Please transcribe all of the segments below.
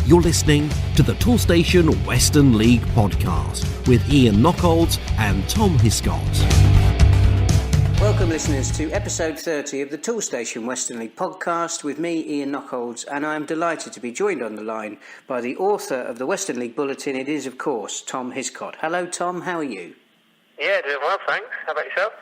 You're listening to the Tustain Western League podcast with Ian Knockolds and Tom Hiscott. Welcome listeners to episode 30 of the Tustain Western League podcast with me, Ian Knockolds, and I am delighted to be joined on the line by the author of the Western League Bulletin. It is, of course, Tom Hiscott. Hello, Tom. How are you? Yeah, doing well, thanks. How about yourself?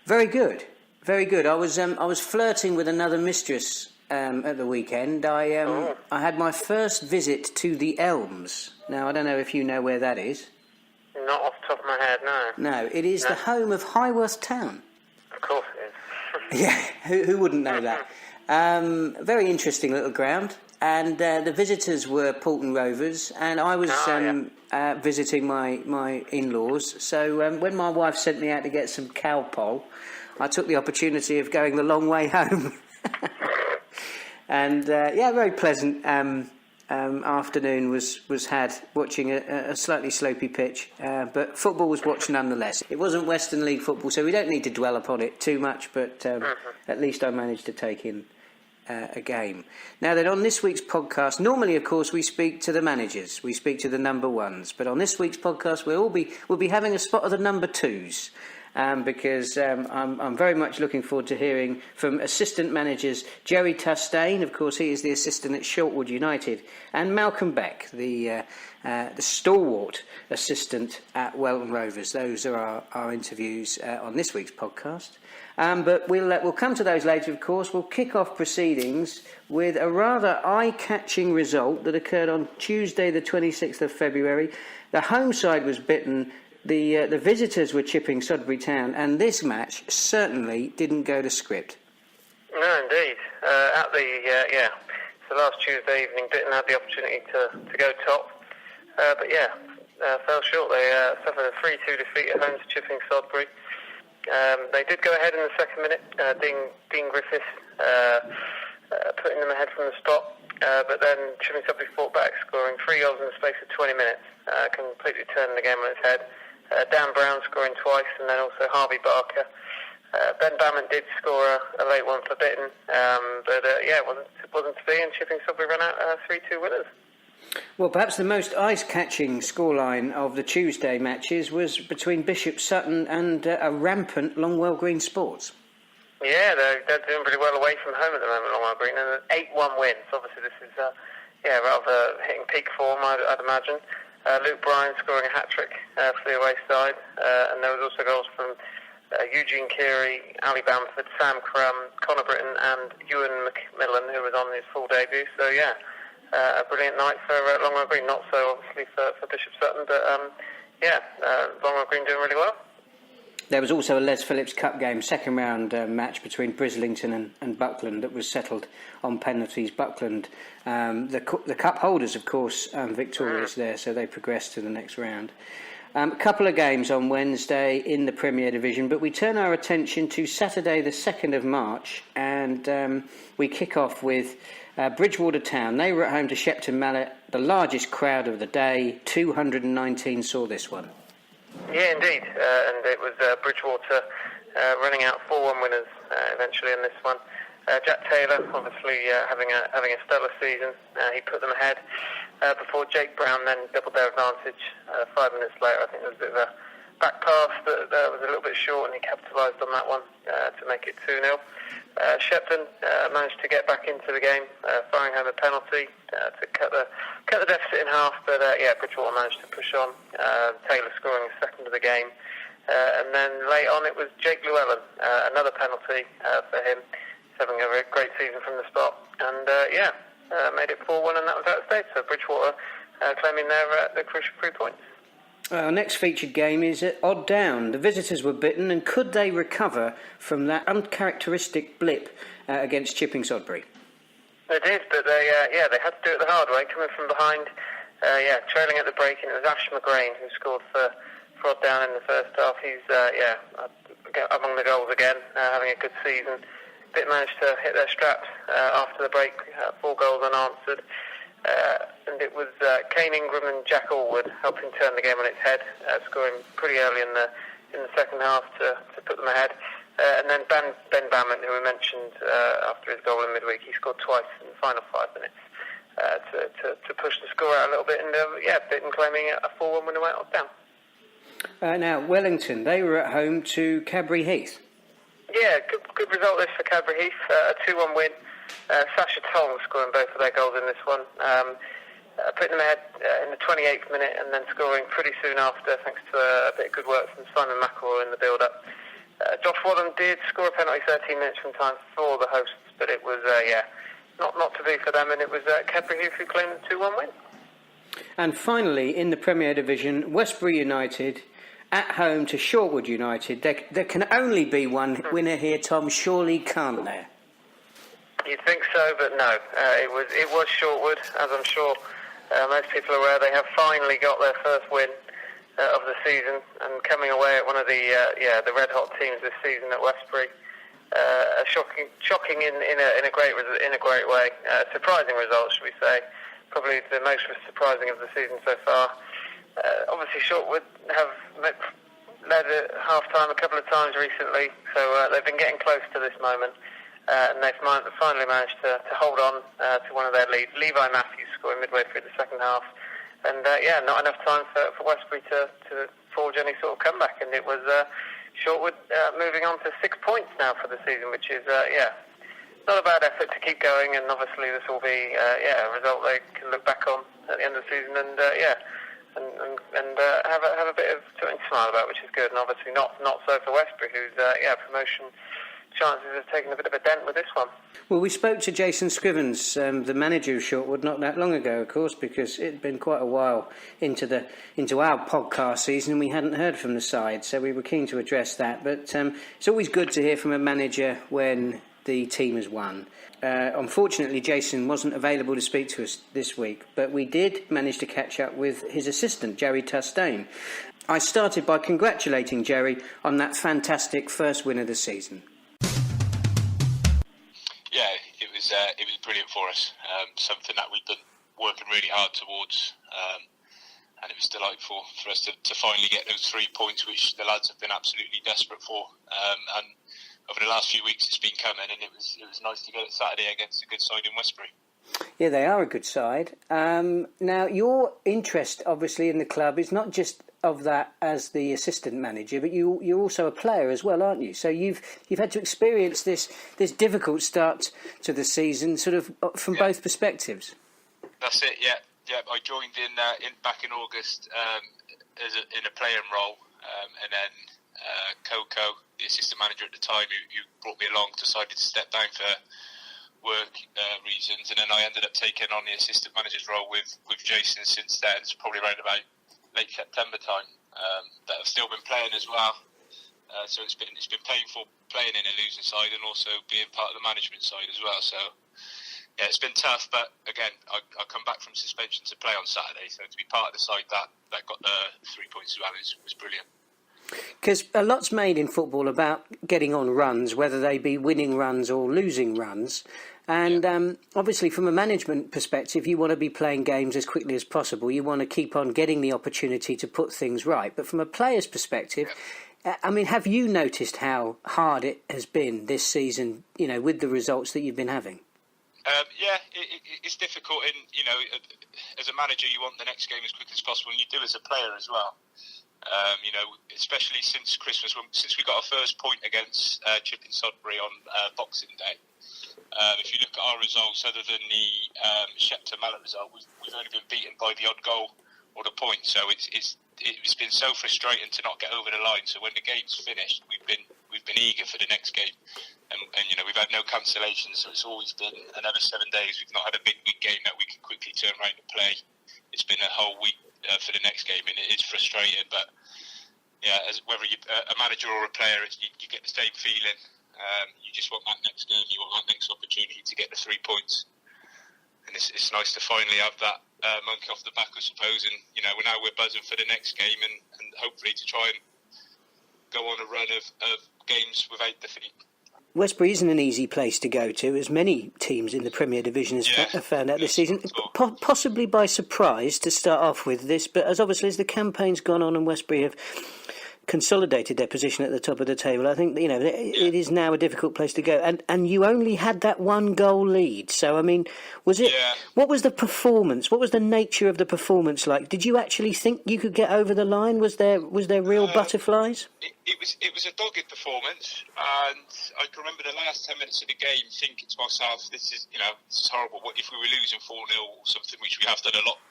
Very good. Very good. I was flirting with another mistress at the weekend. I had my first visit to the Elms. Now, I don't know if you know where that is. Not off the top of my head, no. No, it is the home of Highworth Town. Of course it is. Yeah, who wouldn't know that? Very interesting little ground. And the visitors were Poulton Rovers, and I was visiting my in-laws. So when my wife sent me out to get some cowpole, I took the opportunity of going the long way home. And very pleasant afternoon was had watching a slightly slopey pitch, but football was watched nonetheless. It wasn't Western League football, so we don't need to dwell upon it too much, but at least I managed to take in a game. Now then, on this week's podcast, normally of course we speak to the managers, we speak to the number ones, but on this week's podcast we'll be having a spot of the number twos. Because I'm very much looking forward to hearing from assistant managers Jerry Tustain, of course he is the assistant at Shortwood United, and Malcolm Beck, the stalwart assistant at Welton Rovers. Those are our interviews on this week's podcast. But we'll come to those later, of course. We'll kick off proceedings with a rather eye-catching result that occurred on Tuesday the 26th of February. The home side was bitten. The visitors were chipping Sudbury Town, and this match certainly didn't go to script. No, indeed. So last Tuesday evening, Bitton had the opportunity to go top, fell short. They suffered a 3-2 defeat at home to chipping Sudbury. They did go ahead in the second minute. Dean Griffiths putting them ahead from the spot, but then chipping Sudbury fought back, scoring 3 goals in the space of 20 minutes, completely turning the game on its head. Dan Brown scoring twice, and then also Harvey Barker. Ben Bammond did score a late one for Bitton, it wasn't to be, and chipping Sudbury ran out 3-2 winners. Well, perhaps the most ice-catching scoreline of the Tuesday matches was between Bishop Sutton and a rampant Longwell Green Sports. Yeah, they're doing pretty well away from home at the moment, Longwell Green, and an 8-1 win. So obviously this is rather hitting peak form, I'd imagine. Luke Bryan scoring a hat-trick for the away side, and there was also goals from Eugene Keary, Ali Bamford, Sam Crum, Connor Britton and Ewan McMillan, who was on his full debut. So a brilliant night for Longwell Green, not so obviously for Bishop Sutton, but Longwell Green doing really well. There was also a Les Phillips Cup game, second round match between Brislington and Buckland that was settled on penalties. Buckland, the cup holders, of course, victorious there, so they progressed to the next round. A couple of games on Wednesday in the Premier Division, but we turn our attention to Saturday the 2nd of March, and we kick off with Bridgewater Town. They were at home to Shepton Mallet, the largest crowd of the day. 219 saw this one. Yeah, indeed, and it was Bridgewater running out 4-1 winners eventually in this one. Jack Taylor, obviously having a stellar season, he put them ahead before Jake Brown then doubled their advantage 5 minutes later. I think there was a bit of a back pass that was a little bit short, and he capitalised on that one to make it 2-0. Shepton managed to get back into the game, firing home a penalty to cut the deficit in half, but Bridgewater managed to push on. Taylor scoring a second of the game, and then late on it was Jake Llewellyn, another penalty for him. He's having a great season from the spot, and made it 4-1, and that was out of state. So Bridgewater claiming their crucial 3 points. Our next featured game is at Odd Down. The visitors were bitten, and could they recover from that uncharacteristic blip against chipping Sudbury? They did, but they had to do it the hard way, coming from behind, trailing at the break, and it was Ash McGrain who scored for Odd Down in the first half. He's among the goals again, having a good season. Bit managed to hit their straps after the break, 4 goals unanswered. And it was Kane Ingram and Jack Allwood helping turn the game on its head, scoring pretty early in the second half to put them ahead. And then Ben Bammond, who we mentioned after his goal in midweek, he scored twice in the final 5 minutes to push the score out a little bit, and beaten, claiming a 4-1 win away at Tustain. Now, Wellington, they were at home to Cadbury Heath. Yeah, good result this for Cadbury Heath, a 2-1 win. Sasha Tong scoring both of their goals in this one, putting them ahead in the 28th minute and then scoring pretty soon after, thanks to a bit of good work from Simon McElroy in the build-up. Josh Wadham did score a penalty 13 minutes from time for the hosts, but it was, not to be for them, and it was Cadbury Heath who claimed the 2-1 win. And finally, in the Premier Division, Westbury United at home to Shortwood United. There can only be one winner here, Tom, surely can't there? You'd think so, but no. It was Shortwood, as I'm sure most people are aware. They have finally got their first win of the season, and coming away at one of the red hot teams this season at Westbury. Shocking in a great way. Surprising result, should we say? Probably the most surprising of the season so far. Obviously, Shortwood have led at half-time a couple of times recently, so they've been getting close to this moment, and they've finally managed to hold on to one of their leads. Levi Matthews scoring midway through the second half, and not enough time for Westbury to forge any sort of comeback, and it was Shortwood moving on to 6 points now for the season, which is not a bad effort to keep going, and obviously this will be a result they can look back on at the end of the season, and have a bit of something to smile about, which is good, and obviously not so for Westbury, whose promotion chances have taken a bit of a dent with this one. Well, we spoke to Jason Scrivens, the manager of Shortwood, not that long ago, of course, because it had been quite a while into our podcast season, and we hadn't heard from the side, so we were keen to address that. But it's always good to hear from a manager when the team has won. Unfortunately, Jason wasn't available to speak to us this week, but we did manage to catch up with his assistant, Jerry Tustain. I started by congratulating Jerry on that fantastic first win of the season. Yeah, it was brilliant for us. Something that we've been working really hard towards, and it was delightful for us to finally get those 3 points, which the lads have been absolutely desperate for. And over the last few weeks, it's been coming, and it was nice to get it Saturday against a good side in Westbury. Yeah, they are a good side. Now, your interest, obviously, in the club is not just of that as the assistant manager, but you're also a player as well, aren't you? So you've had to experience this difficult start to the season, sort of from both perspectives. That's it. Yeah. I joined back in August in a playing role, and then Coco, the assistant manager at the time, who brought me along, decided to step down for work reasons, and then I ended up taking on the assistant manager's role with Jason since then. It's probably around about late September time. But I've still been playing as well, so it's been painful playing in a losing side and also being part of the management side as well. So yeah, it's been tough, but again, I come back from suspension to play on Saturday, so to be part of the side that got the 3 points as well was brilliant. Because a lot's made in football about getting on runs, whether they be winning runs or losing runs. And obviously, from a management perspective, you want to be playing games as quickly as possible. You want to keep on getting the opportunity to put things right. But from a player's perspective, I mean, have you noticed how hard it has been this season, with the results that you've been having? It's difficult. And, as a manager, you want the next game as quick as possible. And you do as a player as well. Especially since Christmas, since we got our first point against Chipping Sodbury on Boxing Day. If you look at our results, other than the Shepton Mallet result, we've only been beaten by the odd goal or the point. So it's been so frustrating to not get over the line. So when the game's finished, we've been eager for the next game, and we've had no cancellations. So it's always been another 7 days. We've not had a midweek game that we can quickly turn around and play. It's been a whole week for the next game, and it is frustrating. But yeah, as whether you're a manager or a player, you get the same feeling. You just want that next game, you want that next opportunity to get the 3 points, and it's nice to finally have that monkey off the back, I suppose. And now we're buzzing for the next game, and hopefully to try and go on a run of games without defeat. Westbury isn't an easy place to go to, as many teams in the Premier Division have found out this season. Possibly by surprise to start off with this, but as the campaign's gone on and Westbury have consolidated their position at the top of the table. I think it is now a difficult place to go. And you only had that 1-goal lead. So I mean, was it? Yeah. What was the performance? What was the nature of the performance like? Did you actually think you could get over the line? Was there real butterflies? It was a dogged performance, and I can remember the last 10 minutes of the game thinking to myself, this is horrible. What if we were losing 4-0 or something, which we have done a lot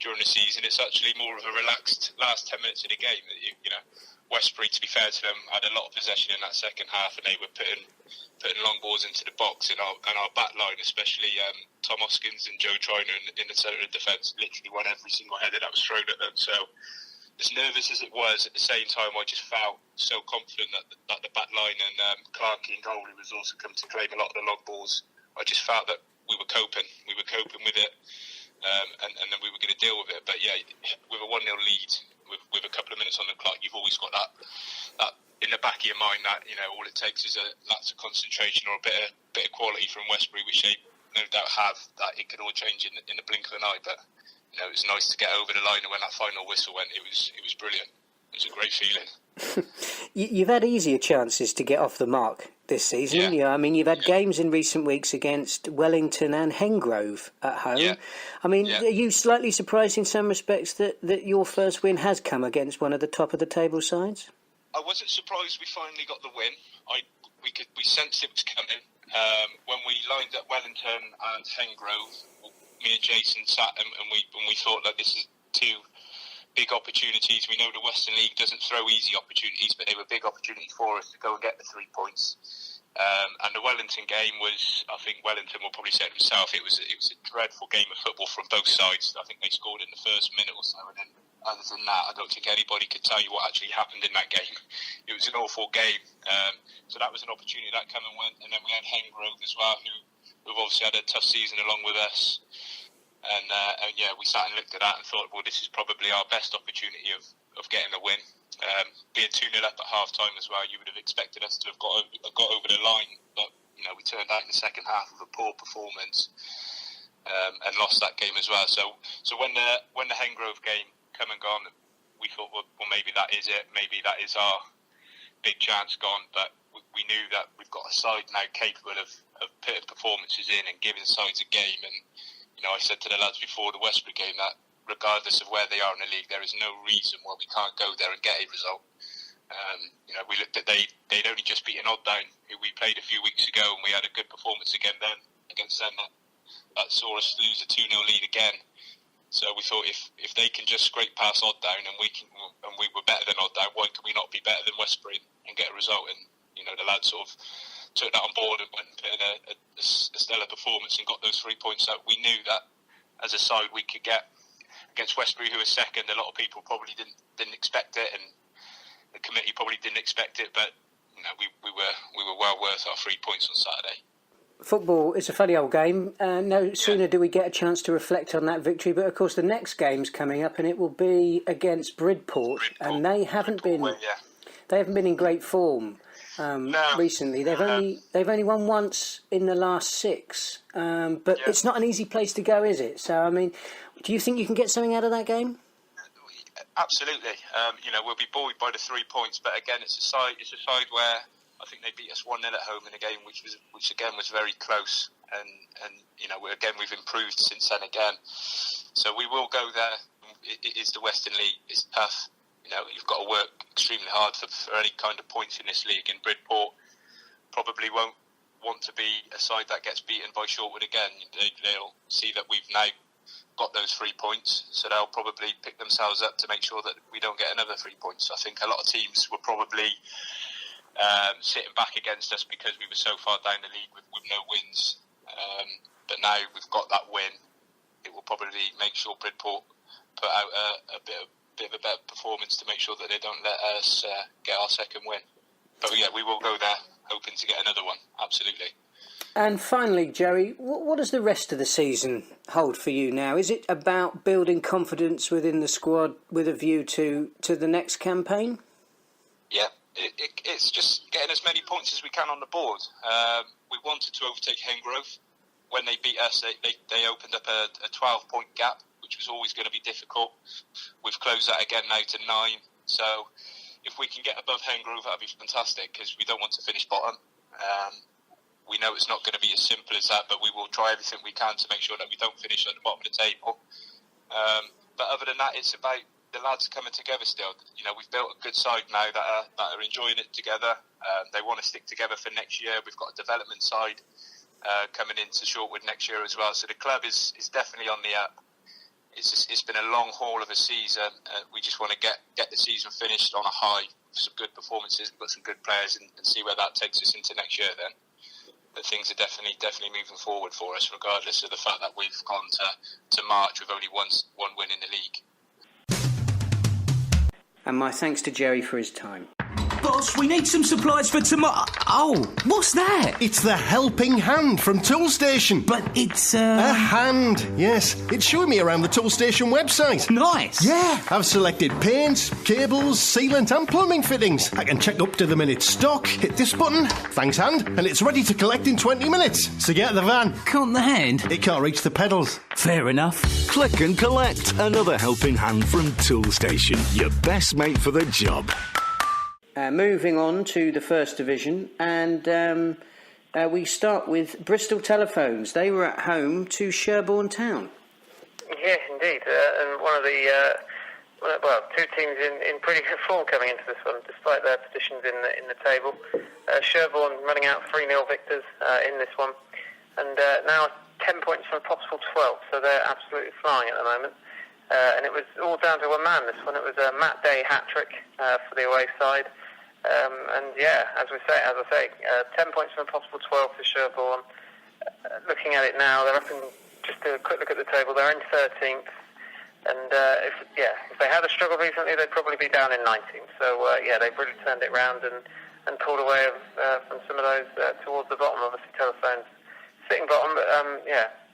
during the season? It's actually more of a relaxed last 10 minutes of the game. Westbury, to be fair to them, had a lot of possession in that second half, and they were putting long balls into the box. And our back line, especially Tom Hoskins and Joe Triner in the centre of defence, literally won every single header that was thrown at them. So, as nervous as it was, at the same time, I just felt so confident that the back line and Clarkey and goalie was also come to claim a lot of the long balls. I just felt that we were coping with it, and then we were going to deal with it. But yeah, with a 1-0 lead, with a couple of minutes on the clock, you've always got that in the back of your mind that all it takes is a lapse of concentration or a bit of quality from Westbury, which they no doubt have. That it could all change in the blink of an eye. But it was nice to get over the line, and when that final whistle went, it was brilliant. It was a great feeling. You've had easier chances to get off the mark this season. Yeah. I mean, you've had games in recent weeks against Wellington and Hengrove at home. Yeah. I mean, Yeah. are you slightly surprised in some respects that your first win has come against one of the top of the table sides? I wasn't surprised we finally got the win. We sensed it was coming. When we lined up Wellington and Hengrove, me and Jason sat and we thought that this is two big opportunities. We know the Western League doesn't throw easy opportunities, but they were big opportunities for us to go and get the 3 points. And the Wellington game was, I think Wellington will probably say it himself, it was a dreadful game of football from both sides. I think they scored in the first minute or so, and then other than that, I don't think anybody could tell you what actually happened in that game. It was an awful game. So that was an opportunity that came and went. And then we had Hengrove as well, who've obviously had a tough season along with us. And we sat and looked at that and thought, well, this is probably our best opportunity of getting a win. Being 2-0 up at half time as well, you would have expected us to have got over the line, but we turned out in the second half with a poor performance and lost that game as well. So when the Hengrove game come and gone, we thought, well, maybe that is it. Maybe that is our big chance gone. But we knew that we've got a side now capable of putting performances in and giving sides a game. And I said to the lads before the Westbury game that regardless of where they are in the league, there is no reason why we can't go there and get a result. We looked at they'd only just beaten Odddown, who we played a few weeks ago, and we had a good performance again then against them. That saw us lose a 2-0 lead again. So we thought if they can just scrape past Odddown and we were better than Odddown, why can we not be better than Westbury and get a result? And the lads sort of took that on board and went and put in a stellar performance and got those 3 points out. We knew that as a side we could get against Westbury, who was second. A lot of people probably didn't expect it, and the committee probably didn't expect it. But we were well worth our 3 points on Saturday. Football is a funny old game. No sooner do we get a chance to reflect on that victory, but of course the next game's coming up, and it will be against Bridport, and they haven't been in great form recently. They've only won once in the last 6, but it's not an easy place to go, is it? So I mean, do you think you can get something out of that game? Absolutely. We'll be buoyed by the 3 points, but again, it's a side where I think they beat us 1-0 at home in a game which again was very close, and we've improved since then again. So we will go there. It is the Western League. It's tough. You've got to work extremely hard for any kind of points in this league, and Bridport probably won't want to be a side that gets beaten by Shortwood again. They'll see that we've now got those 3 points, so they'll probably pick themselves up to make sure that we don't get another 3 points. I think a lot of teams were probably sitting back against us because we were so far down the league with no wins. But now we've got that win, it will probably make sure Bridport put out a bit of a better performance to make sure that they don't let us get our second win. But yeah, we will go there hoping to get another one, absolutely. And finally, Jerry, what does the rest of the season hold for you now? Is it about building confidence within the squad with a view to the next campaign? Yeah, it's just getting as many points as we can on the board. We wanted to overtake Hengrove. When they beat us, they opened up a 12-point gap, which was always going to be difficult. We've closed that again now to 9. So if we can get above Hen Grove, that'd be fantastic, because we don't want to finish bottom. We know it's not going to be as simple as that, but we will try everything we can to make sure that we don't finish at the bottom of the table. But other than that, it's about the lads coming together still. You know, we've built a good side now that are enjoying it together. They want to stick together for next year. We've got a development side coming into Shortwood next year as well. So the club is definitely on the up. It's been a long haul of a season. We just want to get the season finished on a high, some good performances. We've got some good players, and see where that takes us into next year then. But things are definitely moving forward for us, regardless of the fact that we've gone to March with only one win in the league. And my thanks to Jerry for his time. Boss, we need some supplies for tomorrow. Oh, what's that? It's the helping hand from Toolstation. But it's, A hand, yes. It's showing me around the Toolstation website. Nice. Yeah, I've selected paints, cables, sealant and plumbing fittings. I can check up to them in its stock, hit this button, thanks hand, and it's ready to collect in 20 minutes. So get the van. Can't the hand? It can't reach the pedals. Fair enough. Click and collect. Another helping hand from Toolstation. Your best mate for the job. Moving on to the First Division, and we start with Bristol Telephones. They were at home to Sherborne Town. Yeah, indeed. And one of the two teams in pretty good form coming into this one, despite their positions in the table. Sherborne running out 3-0 victors in this one, and now 10 points from a possible 12, so they're absolutely flying at the moment. And it was all down to one man, this one. It was a Matt Day hat-trick for the away side. And yeah, as I say, 10 points from a possible 12 for Sherborne. Looking at it now, they're up in, just a quick look at the table, they're in 13th. And if they had a struggle recently, they'd probably be down in 19th. So they've really turned it round and pulled away from some of those towards the bottom. Obviously, Telephones sitting bottom, but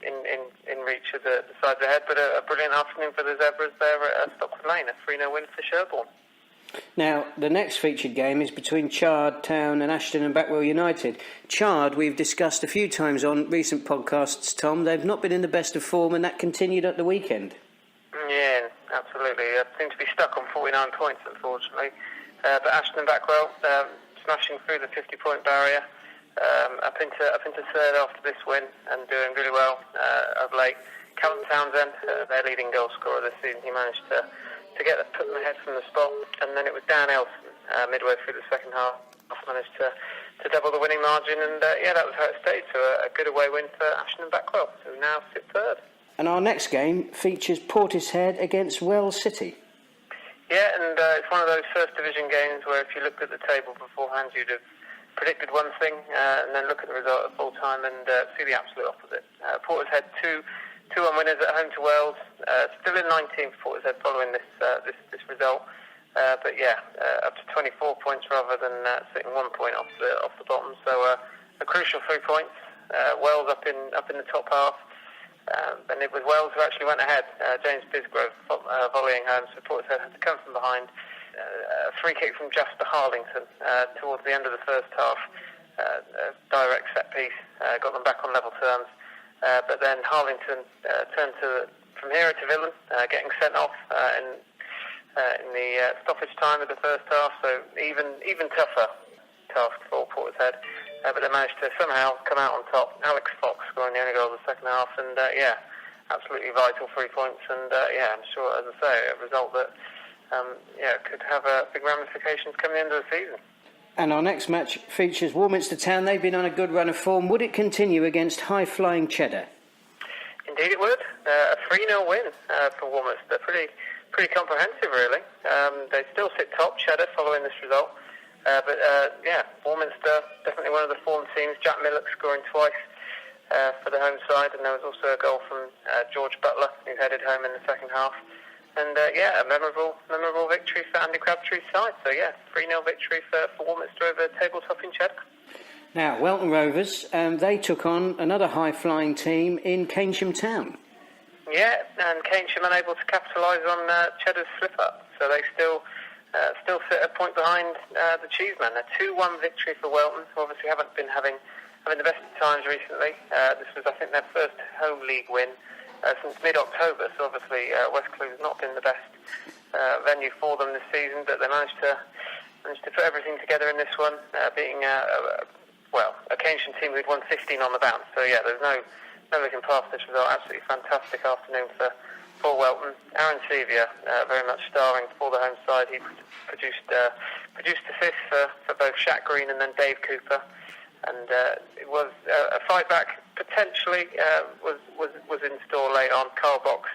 in reach of the sides ahead. But a brilliant afternoon for the Zebras there at Stockwell Lane, a 3-0 win for Sherborne. Now, the next featured game is between Chard Town and Ashton and Backwell United. Chard, we've discussed a few times on recent podcasts, Tom. They've not been in the best of form, and that continued at the weekend. Yeah, absolutely. Seem to be stuck on 49 points, unfortunately. But Ashton and Backwell smashing through the 50-point barrier, up into third after this win, and doing really well of late. Callum Townsend, their leading goal scorer this season, he managed to put them ahead from the spot, and then it was Dan Elson midway through the second half managed to double the winning margin, and that was how it stayed. So a good away win for Ashton and Backwell, who now sit third. And our next game features Portishead against Wells City. Yeah, and it's one of those First Division games where if you looked at the table beforehand, you'd have predicted one thing, and then look at the result at full time and see the absolute opposite. Portishead 2-1 winners at home to Wales. Still in 19th, Portishead following this result. But up to 24 points rather than sitting 1 point off the bottom. So a crucial 3 points. Wales up in the top half. And it was Wales who actually went ahead. James Bisgrove volleying home, so Portishead had to come from behind. A free kick from Jasper Harlington towards the end of the first half. A direct set piece got them back on level terms. But then Harlington turned from hero to villain, getting sent off in the stoppage time of the first half. So even tougher task for Portishead. But they managed to somehow come out on top. Alex Fox scoring the only goal of the second half, and absolutely vital 3 points. And I'm sure, as I say, a result that could have big ramifications coming into the season. And our next match features Warminster Town. They've been on a good run of form. Would it continue against high-flying Cheddar? Indeed it would. A 3-0 win for Warminster. Pretty comprehensive, really. They still sit top, Cheddar, following this result. But Warminster, definitely one of the form teams. Jack Millock scoring twice for the home side. And there was also a goal from George Butler, who headed home in the second half. And a memorable victory for Andy Crabtree's side. So 3-0 victory for Warminster over table-topping Cheddar. Now, Welton Rovers, they took on another high-flying team in Keynsham Town. Yeah, and Keynsham unable to capitalise on Cheddar's slip-up. So they still sit a point behind the Cheesemen. A 2-1 victory for Welton, who obviously haven't been having the best of times recently. This was, I think, their first home league win since mid-October, so obviously Westcliff has not been the best venue for them this season, but they managed to managed to put everything together in this one, beating a Keynsham team who'd won 15 on the bounce. So yeah, there's no looking past this result. Absolutely fantastic afternoon for Welton. Aaron Sevier very much starring for the home side. He produced assists for both Shaq Green and then Dave Cooper, and it was a fight back potentially was in store late on. Carl Box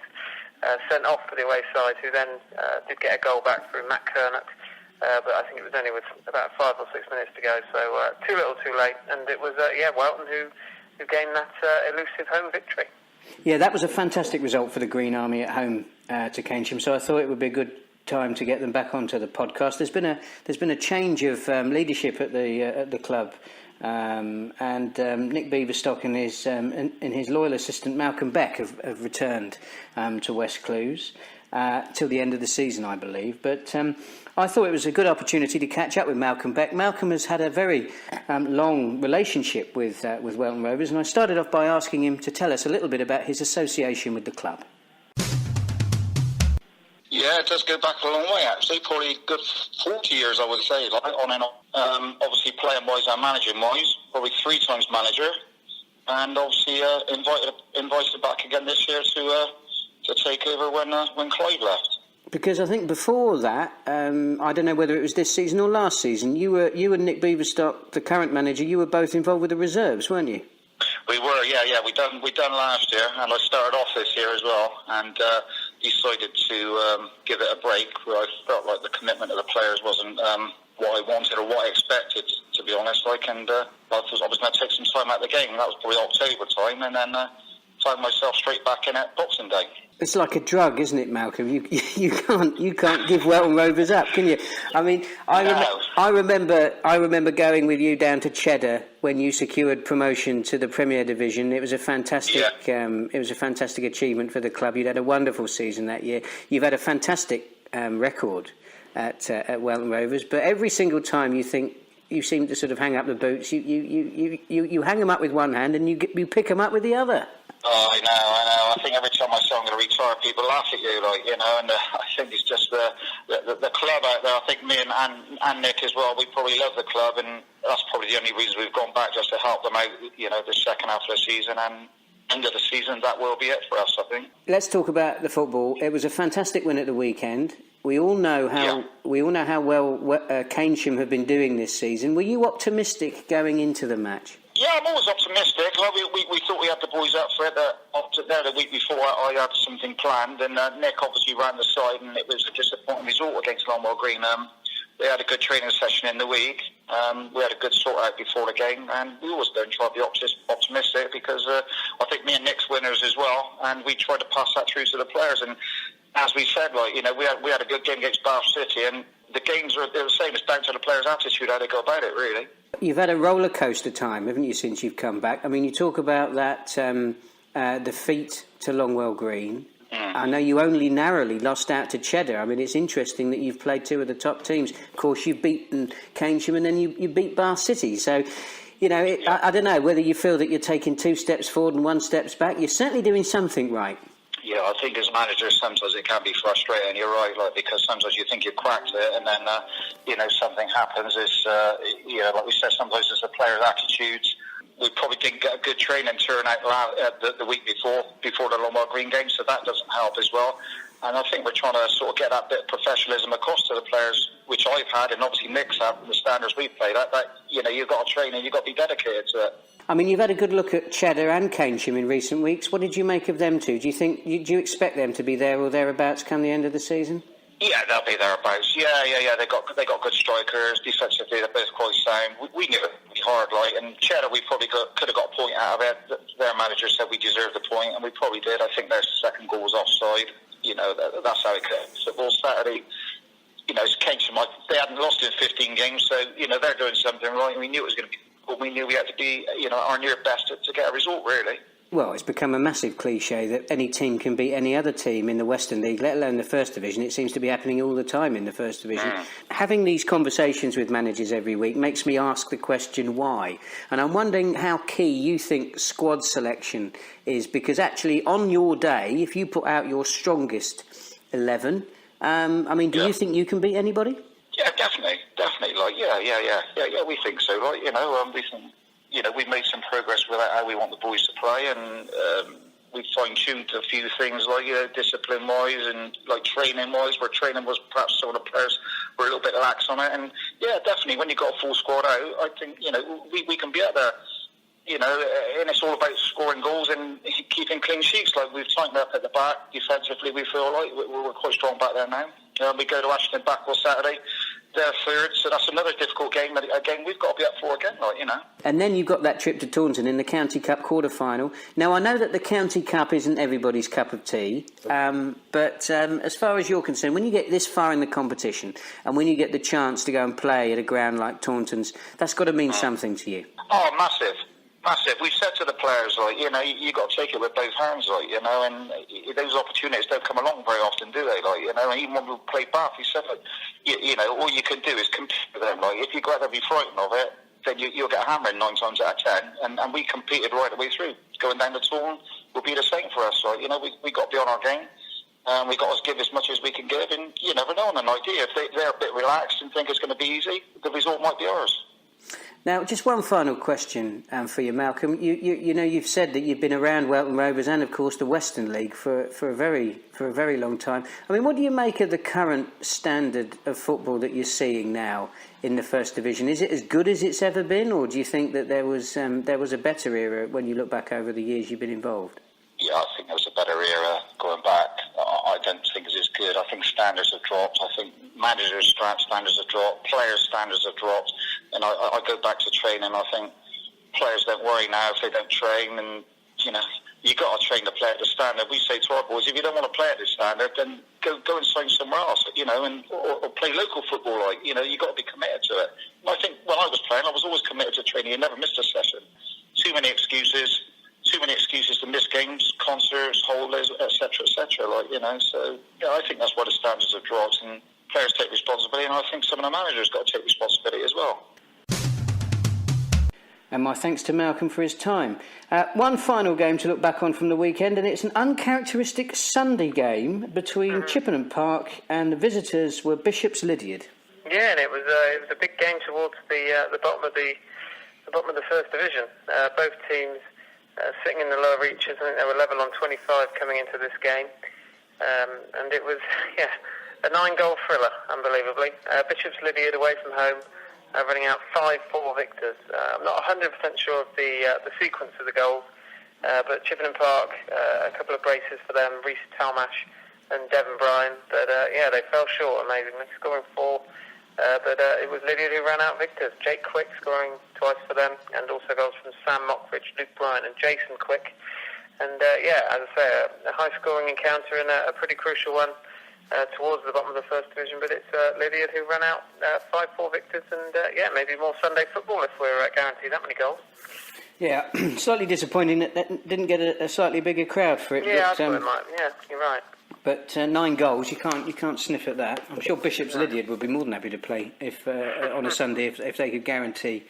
sent off for the away side, who then did get a goal back through Matt Kernock. But I think it was only with about 5 or 6 minutes to go, so too little, too late. And it was Welton who gained that elusive home victory. Yeah, that was a fantastic result for the Green Army at home to Keynsham. So I thought it would be a good time to get them back onto the podcast. There's been a change of leadership at the club, and Nick Beaverstock and his loyal assistant Malcolm Beck have returned to West Clewes till the end of the season, I believe. But I thought it was a good opportunity to catch up with Malcolm Beck. Malcolm has had a very long relationship with Welton Rovers, and I started off by asking him to tell us a little bit about his association with the club. Yeah, it does go back a long way, actually. Probably a good 40 years, I would say, like, on and on. Obviously, playing-wise and managing-wise, probably 3 times manager. And obviously invited back again this year to take over when Clyde left. Because I think before that, I don't know whether it was this season or last season, you and Nick Beaverstock, the current manager, you were both involved with the reserves, weren't you? We were, yeah. We done last year, and I started off this year as well, and decided to give it a break, where I felt like the commitment of the players wasn't what I wanted or what I expected, to be honest. I was going to take some time out of the game, and that was probably October time, and then found myself straight back in at Boxing Day. It's like a drug, isn't it, Malcolm? You can't give Welton Rovers up, can you? I mean, I remember going with you down to Cheddar when you secured promotion to the Premier Division. It was a fantastic achievement for the club. You'd had a wonderful season that year. You've had a fantastic record at Welton Rovers, but every single time you seem to sort of hang up the boots. You hang them up with one hand and you pick them up with the other. Oh, I know. I think every time I say I'm going to retire, people laugh at you, and I think it's just the club out there. I think me and Nick as well, we probably love the club, and that's probably the only reason we've gone back, just to help them out, the second half of the season, and end of the season, that will be it for us, I think. Let's talk about the football. It was a fantastic win at the weekend. We all know how well Keynsham have been doing this season. Were you optimistic going into the match? Yeah, I'm always optimistic. We thought we had the boys up for it. The week before, I had something planned, and Nick obviously ran the side, and it was a disappointing result against Longwell Green. We had a good training session in the week. We had a good sort out before the game, and we always don't try to be optimistic, because I think me and Nick's winners as well, and we tried to pass that through to the players. And as we said, we had a good game against Bath City, and the games are the same. It's down to the players' attitude, how they go about it, really. You've had a roller coaster time, haven't you, since you've come back? I mean, you talk about that defeat to Longwell Green. I know you only narrowly lost out to Cheddar. I mean, it's interesting that you've played 2 of the top teams. Of course, you've beaten Keynsham, and then you beat Bath City. So, I don't know whether you feel that you're taking 2 steps forward and 1 step back. You're certainly doing something right. Yeah, I think as managers, sometimes it can be frustrating. You're right, because sometimes you think you've cracked it, and then something happens. It's like we said, sometimes it's the players' attitudes. We probably didn't get a good training turnout the week before the Longwell Green game, so that doesn't help as well. And I think we're trying to sort of get that bit of professionalism across to the players, which I've had, and obviously Nick's had, from the standards we play. That you've got to train and you've got to be dedicated to it. I mean, you've had a good look at Cheddar and Keynsham in recent weeks. What did you make of them two? Do you expect them to be there or thereabouts come the end of the season? Yeah, they'll be thereabouts. Yeah. They got good strikers. Defensively, they're both quite sound. We knew it would be hard, and Cheddar, we probably could have got a point out of it. Their manager said we deserved the point, and we probably did. I think their second goal was offside. That's how it goes. Football Saturday. It's Keynsham. They hadn't lost in 15 games, so they're doing something right. We knew it was going to be. We knew we had to be, our near best to get a result, really. Well, it's become a massive cliche that any team can beat any other team in the Western League, let alone the First Division. It seems to be happening all the time in the First Division. Having these conversations with managers every week makes me ask the question why. And I'm wondering how key you think squad selection is, because actually on your day, if you put out your strongest 11, do you think you can beat anybody? Yeah, definitely. Like, yeah. We think so. Like, we think, we've made some progress with how we want the boys to play, and we've fine-tuned a few things, like, discipline-wise and like training-wise, where training was perhaps some of the players were a little bit lax on it. And yeah, definitely, when you've got a full squad out, I think we can be out there. And it's all about scoring goals and keeping clean sheets. Like, we've tightened up at the back defensively. We feel like we're quite strong back there now. We go to Ashton back on Saturday. They're third, so that's another difficult game. Again, we've got to be up for again, And then you've got that trip to Taunton in the County Cup quarter-final. Now, I know that the County Cup isn't everybody's cup of tea, but as far as you're concerned, when you get this far in the competition and when you get the chance to go and play at a ground like Taunton's, that's got to mean something to you. Oh, massive. We've said to the players, you've got to take it with both hands, and those opportunities don't come along very often, do they? And even when we played Bath, we said, all you can do is compete with them. If you go out there and be frightened of it, then you'll get hammering 9 times out of 10. And we competed right the way through. Going down the Taunton will be the same for us. We got to be on our game. We got to give as much as we can give, and you never know on an idea. If they're a bit relaxed and think it's going to be easy, the result might be ours. Now, just one final question for you, Malcolm. You've said that you've been around Welton Rovers and, of course, the Western League for a very long time. I mean, what do you make of the current standard of football that you're seeing now in the First Division? Is it as good as it's ever been, or do you think that there was a better era when you look back over the years you've been involved? Yeah, I think there was a better era going back. I don't think it's as good. I think standards have dropped. I think managers' standards have dropped. Players' standards have dropped. And I go back to training. I think players don't worry now if they don't train. And, you got to train the player at the standard. We say to our boys, if you don't want to play at this standard, then go and sign somewhere else, or play local football. You got to be committed to it. And I think when I was playing, I was always committed to training. You never missed a session. Too many excuses to miss games, concerts, holidays, etc., etc. So yeah, I think that's why the standards have dropped, and players take responsibility, and I think some of the managers got to take responsibility as well. And my thanks to Malcolm for his time. One final game to look back on from the weekend, and it's an uncharacteristic Sunday game between Chippenham Park and the visitors were Bishop's Lydeard. Yeah, and it was a big game towards the bottom of the First Division. Both teams sitting in the lower reaches. I think they were level on 25 coming into this game, and it was a 9-goal thriller, unbelievably. Bishop's Lydeard away from home, running out 5-4 victors. I'm not 100% sure of the sequence of the goals, but Chippenham Park, a couple of braces for them, Reece Talmash and Devon Bryan, but they fell short amazingly, scoring 4. But it was Lydeard who ran out victors. Jake Quick scoring twice for them, and also goals from Sam Mockridge, Luke Bryant and Jason Quick. And as I say, a high-scoring encounter and a pretty crucial one towards the bottom of the First Division. But it's Lydeard who ran out 5-4 victors, and maybe more Sunday football if we're guaranteed that many goals. Yeah, slightly disappointing that didn't get a slightly bigger crowd for it. Yeah, I thought it might. Yeah, you're right. But 9 goals, you can't sniff at that. I'm sure Bishop's Lydeard would be more than happy to play if on a Sunday if they could guarantee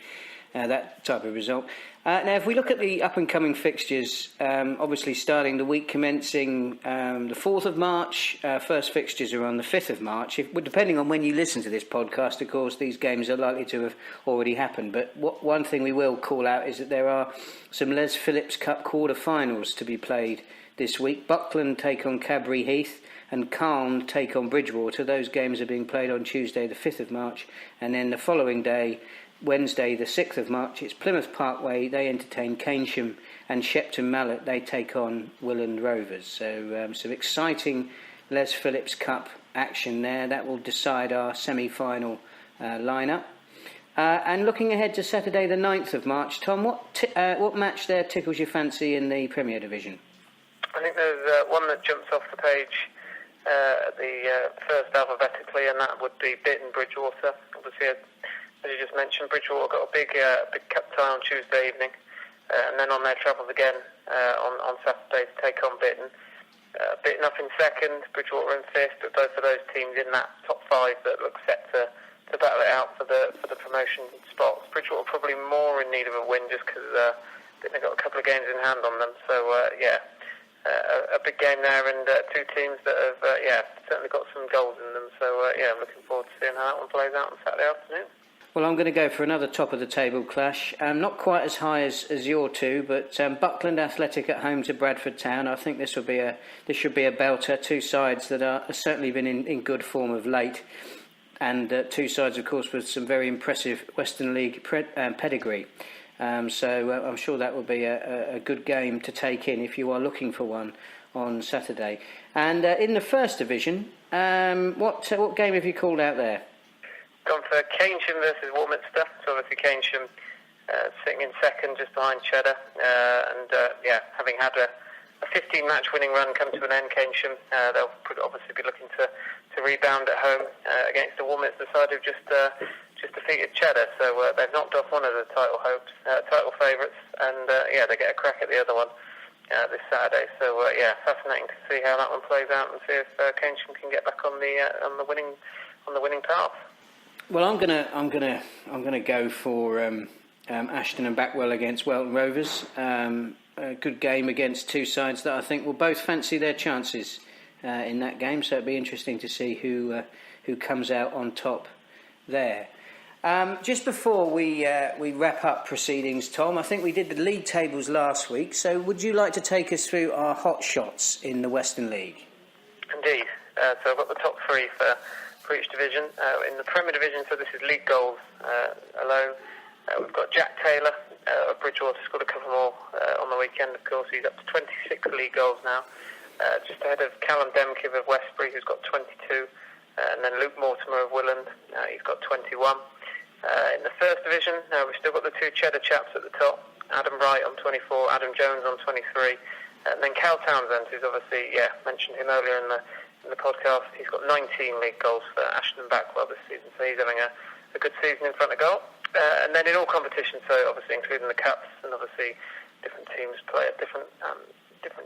that type of result. Now, if we look at the up-and-coming fixtures, obviously starting the week commencing the 4th of March, first fixtures are on the 5th of March. Depending on when you listen to this podcast, of course, these games are likely to have already happened. But one thing we will call out is that there are some Les Phillips Cup quarter-finals to be played this week. Buckland take on Cadbury Heath and Calne take on Bridgewater. Those games are being played on Tuesday the 5th of March, and then the following day, Wednesday the 6th of March, it's Plymouth Parkway, they entertain Keynsham, and Shepton Mallet, they take on Willand Rovers. So some exciting Les Phillips Cup action there. That will decide our semi-final lineup. And looking ahead to Saturday the 9th of March, Tom, what match there tickles your fancy in the Premier Division? I think there's one that jumps off the page first alphabetically, and that would be Bitton Bridgewater. Obviously, as you just mentioned, Bridgewater got a big cup tie on Tuesday evening, and then on their travels again on Saturday to take on Bitton. Bitton up in second, Bridgewater in fifth, but both of those teams in that top 5 that look set to battle it out for the promotion spots. Bridgewater probably more in need of a win just because I think they've got a couple of games in hand on them. So a big game there, and 2 teams that have certainly got some goals in them. So I'm looking forward to seeing how that one plays out on Saturday afternoon. Well, I'm going to go for another top-of-the-table clash. Not quite as high as your two, but Buckland Athletic at home to Bradford Town. I think this should be a belter. Two sides that are certainly been in good form of late, and two sides, of course, with some very impressive Western League pedigree. So I'm sure that will be a good game to take in if you are looking for one on Saturday. And in the First Division, what game have you called out there? Gone for Keynsham versus Warminster. So obviously Keynsham sitting in second just behind Cheddar. Having had a 15-match winning run come to an end, Keynsham, they'll obviously be looking to rebound at home against the Warminster side who've just defeated Cheddar. So they've knocked off one of the title favourites, and they get a crack at the other one this Saturday. So fascinating to see how that one plays out and see if Keynsham can get back on the winning path. Well, I'm gonna go for Ashton and Backwell against Welton Rovers. A good game against two sides that I think will both fancy their chances in that game. So it'll be interesting to see who comes out on top there. Just before we wrap up proceedings, Tom, I think we did the league tables last week. So would you like to take us through our hot shots in the Western League? Indeed. So I've got the top three for each division. In the Premier Division, so this is league goals alone. We've got Jack Taylor of Bridgewater, scored a couple more on the weekend, of course. He's up to 26 league goals now. Just ahead of Callum Demkiv of Westbury, who's got 22. And then Luke Mortimer of Willand, he's got 21. In the First Division, we've still got the two Cheddar chaps at the top. Adam Wright on 24, Adam Jones on 23. And then Cal Townsend, who's obviously, mentioned him earlier in the podcast. He's got 19 league goals for Ashton and Backwell this season, so he's having a good season in front of goal. And then in all competitions, so obviously including the cups, and obviously different teams play at different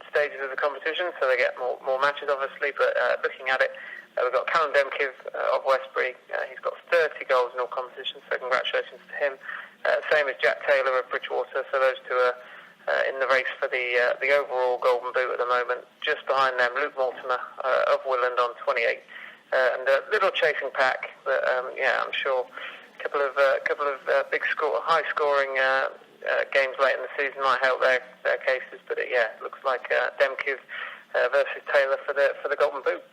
stages of the competition, so they get more matches, obviously. But looking at it, we've got Callum Demkiv of Westbury. He's got 30 goals in all competitions, so congratulations to him. Same as Jack Taylor of Bridgewater, so those two are in the race for the overall Golden Boot at the moment. Just behind them, Luke Mortimer of Willand on 28, and a little chasing pack. But I'm sure a couple of high-scoring games late in the season might help their cases. But it looks like Demkiv versus Taylor for the Golden Boot.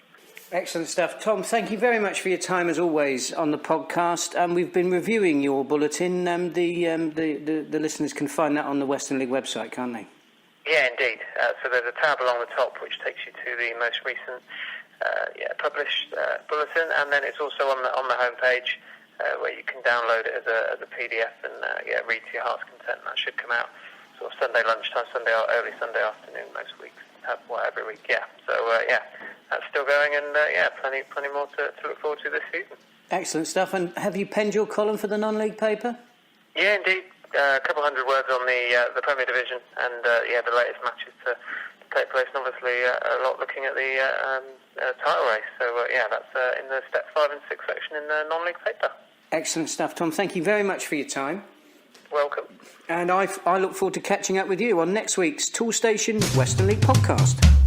Excellent stuff. Tom, thank you very much for your time as always on the podcast. We've been reviewing your bulletin. The listeners can find that on the Western League website, can't they? Yeah, indeed. So there's a tab along the top which takes you to the most recent published bulletin, and then it's also on the homepage where you can download it as a PDF and read to your heart's content. That should come out sort of Sunday lunchtime, early Sunday afternoon most weeks. Every week, So that's still going, and plenty more to look forward to this season. Excellent stuff. And have you penned your column for the non-league paper? Yeah, indeed. A couple hundred words on the Premier Division, and the latest matches to take place, and obviously a lot looking at the title race. So that's in the Step 5 and 6 section in the non-league paper. Excellent stuff, Tom. Thank you very much for your time. Welcome. And I look forward to catching up with you on next week's Tool Station Western League podcast.